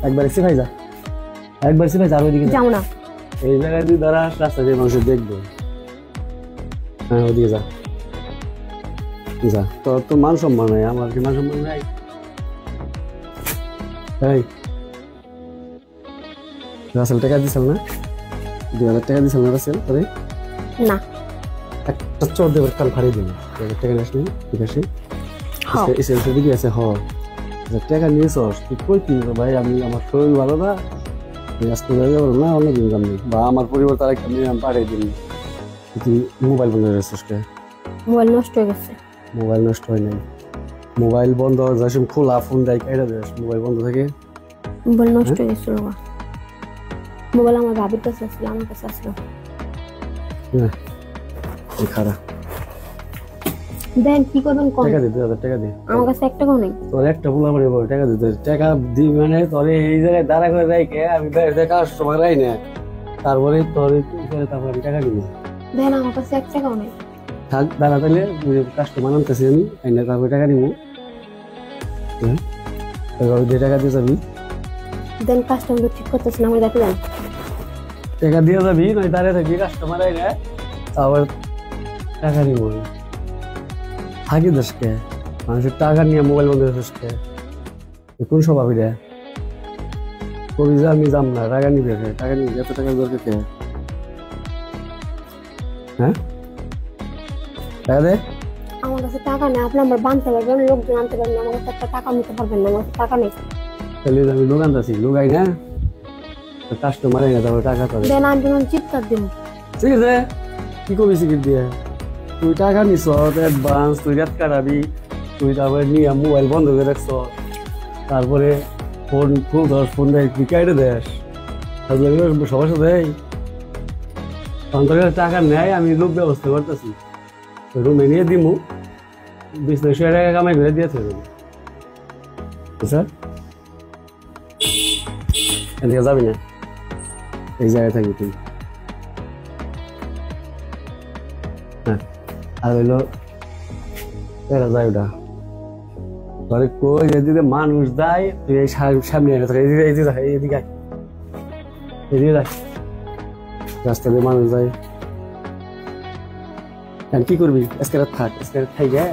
একবার এসে ভাই যা, একবার এসে ভাই যা, ওইদিকে যাও না। এই জায়গায় তুই দাঁড়া, রাস্তা দিয়ে মানুষ দেখবো। হ্যাঁ ওদিকে যা, যা। তোর তো মান সম্মান নাই, আমার কি মান সম্মান নাই? এই রাসেল টাকা দিছিল না? 2000 টাকা দিছিল না রাসেল তোরে? না। একটা চোর দেবার কাল ফাড়িয়ে দিল। 2000 টাকা নিস নি? ঠিক আছে এসে দিকে আছে। হ টাকা নিয়েছস তুই কই কি ভাই? আমি আমার শরীর ভালো না, আজকে যাবো না, অন্যদিন কাম নেই, বা আমার পরিবার তার একটা নিয়ে আমি পাঠিয়ে দিন। তুই মোবাইল বন্ধ করে রাখছিস কে? মোবাইল নষ্ট হয়ে গেছে। মোবাইল নষ্ট হয় নাই, মোবাইল বন্ধ হয়ে যায় খোলা, ফোন দেয় কেটে দেয়, মোবাইল বন্ধ থাকে। মোবাইল নষ্ট হয়ে গেছিল, মোবাইল আমার ভাবির কাছে ছিল, আমার কাছে আসলো না। খারাপ দেন কি করবেন? টাকা দে, 2000 টাকা দে। আমার কাছে 1 টাকাও নেই। তোর একটা ভুল আমার টাকা দিতে, টাকা দি মানে তোরে এই জায়গায় দাঁড়া করে রাইকে আমি কাস্টমার রাই না, তারপরে তোর তারপরে আমি টাকা দিব। দেন আমার কাছে 1 টাকাও নেই। থাক দাঁড়া, তাহলে কাস্টমার আনতেছি আমি, আইনা তারপরে টাকা নিব। হ্যাঁ দিয়ে টাকা দিয়ে যাবি। দেন কাস্টমার তো ঠিক করতেছ না, আমি দেখে যান। টাকা দিয়ে যাবি, নয় দাঁড়িয়ে থাকবি, কাস্টমার আইনা আবার টাকা নিব। থাকি দশকে মানুষের টাকা নিয়ে মোবাইল বন্ধ করছে, কোন স্বভাব রে? কবি যে আমি যাম না, টাকা নিবে, টাকা নিবে, এত টাকা দরকার কে? হ্যাঁ টাকা দে। আমার কাছে টাকা নেই, আপনি আমার বানতে পারবেন, লোকজন আনতে পারবেন, আমার কাছে একটা টাকা নিতে পারবেন না, আমার কাছে টাকা নেই। তাহলে আমি লোক আনতেছি, লোক আই না, কাস্টমার আই না, তারপরে টাকা পাবে। দেন আমি যখন চিৎকার দিব। ঠিক আছে, কি করবি সিকিট দিয়ে? তুই টাকা নিস অ্যাডভান্স, তুই রাত কাটাবি, তুই তারপরে নিয়ে মোবাইল বন্ধ করে রাখছ, তারপরে ফোন ফোন ধর, ফোন দেয় তুই কেটে দেস, সবার সাথে অন্তর টাকা নেয়, আমি লোক ব্যবস্থা করতেছি, রুমে নিয়ে দিমু, 20-200 টাকা কামাই করে দিয়ে থাকবে স্যার। এদিকে যাবি না, এই জায়গায় থাকবি তুই। হ্যাঁ আর হইলো এরা যায় ওটা ঘরে কই, যেদিকে মানুষ যায় তুই এই সামনে এনে থাকে, এদিকে এদিকে এদিকে এদিকে যায়, রাস্তা দিয়ে মানুষ যায়। কি করবি? আজকে রাত থাক, আজকে রাত থাই গে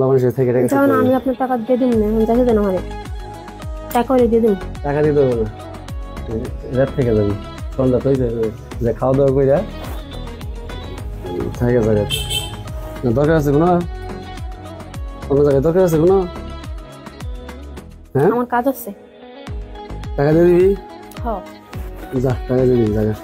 মানুষের থেকে আমি আপনার টাকা দিয়ে দিন না, দেখে দেন আমার টাকা দিয়ে দিন। টাকা দিতে হবে না, রাত থেকে যাবি, সন্ধ্যা তো যে খাওয়া দাওয়া করে থাকে যাবে। দরকার আছে কোনো অন্য জায়গায়? দরকার আছে কোনো? হ্যাঁ আমার কাজ আছে। টাকা দিয়ে দিবি? হ্যাঁ যা টাকা দিয়ে দিবি জায়গা।